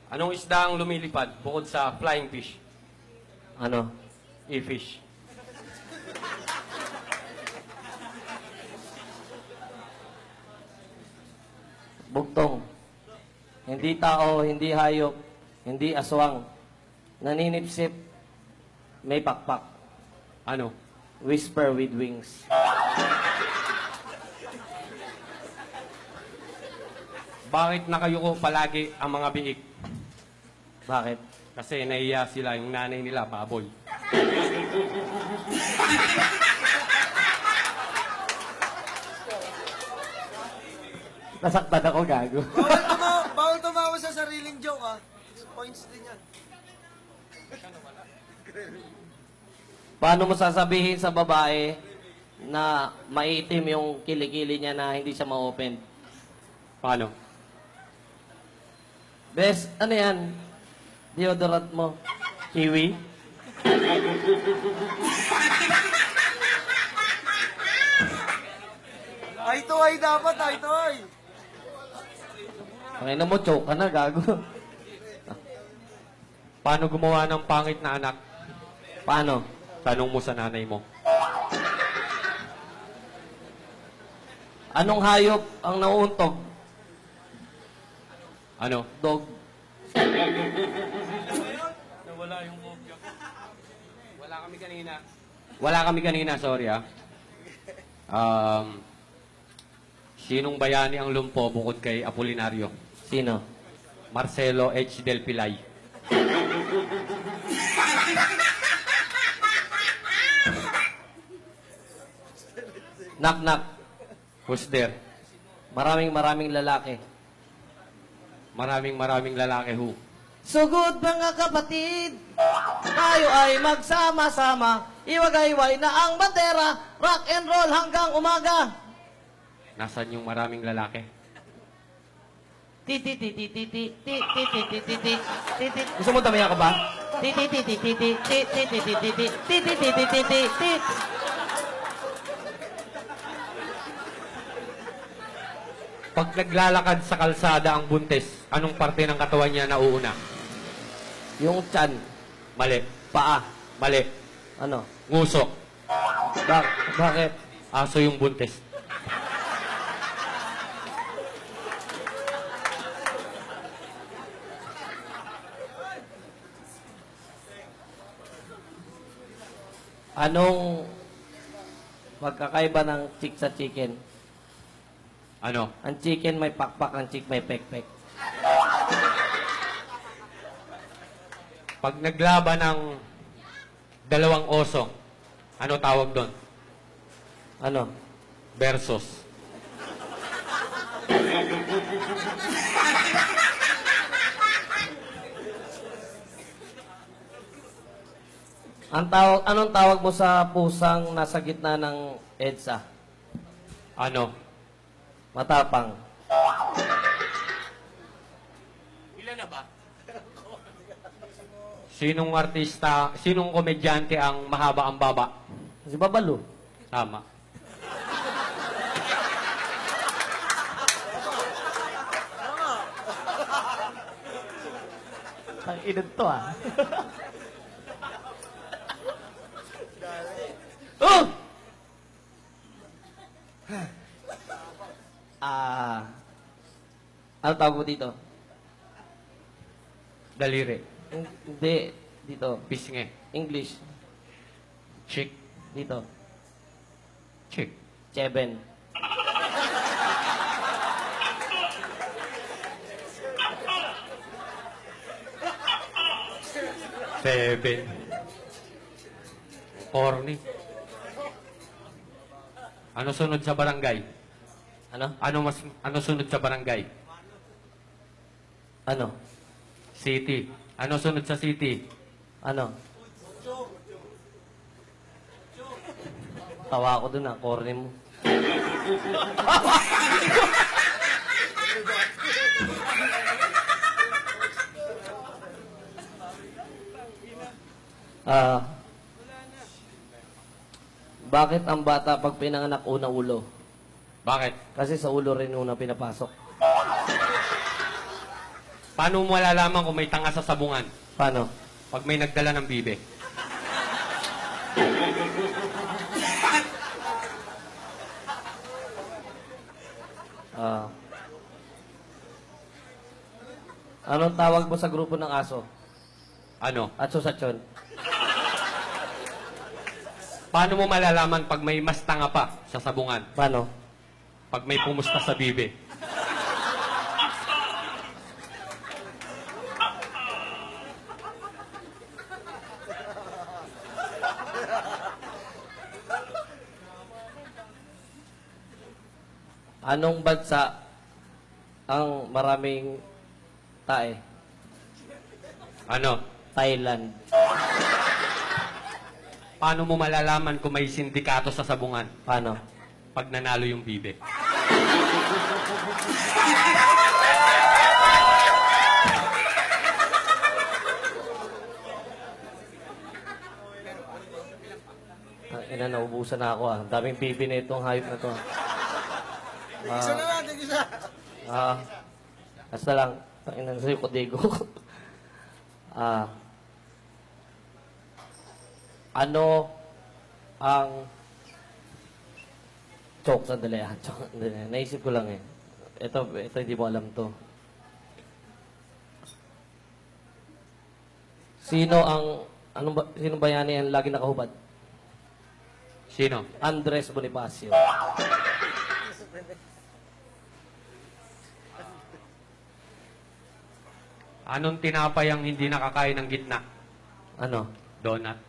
Anong isda ang lumilipad bukod sa flying fish? Ano? E-fish. Bugtong. Hindi tao, hindi hayop, hindi aswang. Naninipsip, may pakpak. Ano? Whisper with wings. Bakit nakayuko palagi ang mga biik? Bakit? Kasi nahiya sila, yung nanay nila, baboy. Nasaktan ako, gago. Bawal tumawa sa sariling joke, ah. Points din yan. Paano mo sasabihin sa babae na maitim yung kilikili niya na hindi siya ma-open? Paano? Bes, ano yan? Deodorant mo. Kiwi? Ay, to ay dapat, ay to ay. Pangina mo, choke ka na, gago. Paano gumawa ng pangit na anak? Paano? Tanong mo sa nanay mo. Anong hayop ang nauuntog? Ano? Dog. Nawala yung kopya. Wala kami kanina, sorry ah. Sinong bayani ang lumpo bukod kay Apolinario? Sino? Marcelo H. Del Pilay. Knock knock. Who's there? Maraming lalaki. Maraming lalaki who? Sugod mga kapatid, tayo ay magsama-sama, iwagayway na ang bandera, rock and roll hanggang umaga. Nasaan yung maraming lalaki? Gusto mo tamayan ka ba? Pag naglalakad sa kalsada ang buntis, anong parte ng katawan niya nauuna? Yung tiyan, Mali. paa, Mali. ano? Nguso. Bakit? Aso yung buntis. Anong pagkakaiba ng chick sa chicken? Ano? Ang chicken may pakpak, ang chick may pekpek. Pag naglaban ng dalawang oso, ano tawag doon? Ano? Versus. Anong tawag mo sa pusang nasa gitna ng EDSA? Ano? Matapang. Sinong artista, sinong komedyante ang mahaba ang baba? Si Babalo. Tama. Ang inod to ah. Oh! Ano tawag mo dito? Daliri. Hindi. Dito. Pisngi. English. Chick. Dito. Chick. Cheben. Seven. Corny. Ano sunod sa barangay? Ano? Ano sunod sa barangay? Ano? City. Ano sunod sa city? Ano? Tawa ako dun ah, corny mo. Bakit ang bata pag pinanganak una ulo? Bakit? Kasi sa ulo rin una pinapasok. Paano mo malalaman kung may tanga sa sabungan? Paano? Pag may nagdala ng bibe. Ah. Anong tawag mo sa grupo ng aso? Ano? At susatyon? Paano mo malalaman pag may mas tanga pa sa sabungan? Paano? Pag may pumusta sa bibe. Anong bansa ang maraming tae? Ano? Thailand. Paano mo malalaman kung may sindikato sa sabungan? Paano? Pag nanalo yung bibe. Ina, naubusan na ako ah. Ang daming pipi na itong hayop na to. Isa na lang, isa. Basta lang. Ina, sa'yo ko, Diego. Ano ang... Chok, sandali ah. Chok, sandali. Naisip ko lang eh. Ito hindi mo alam to. Sino bayani ang lagi nakahubad? Sino? Andres Bonifacio. Anong tinapay ang hindi nakakain ng gitna? Ano? Donut.